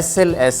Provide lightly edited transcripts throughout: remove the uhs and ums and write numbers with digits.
SLS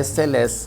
SLS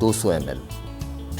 200 ml،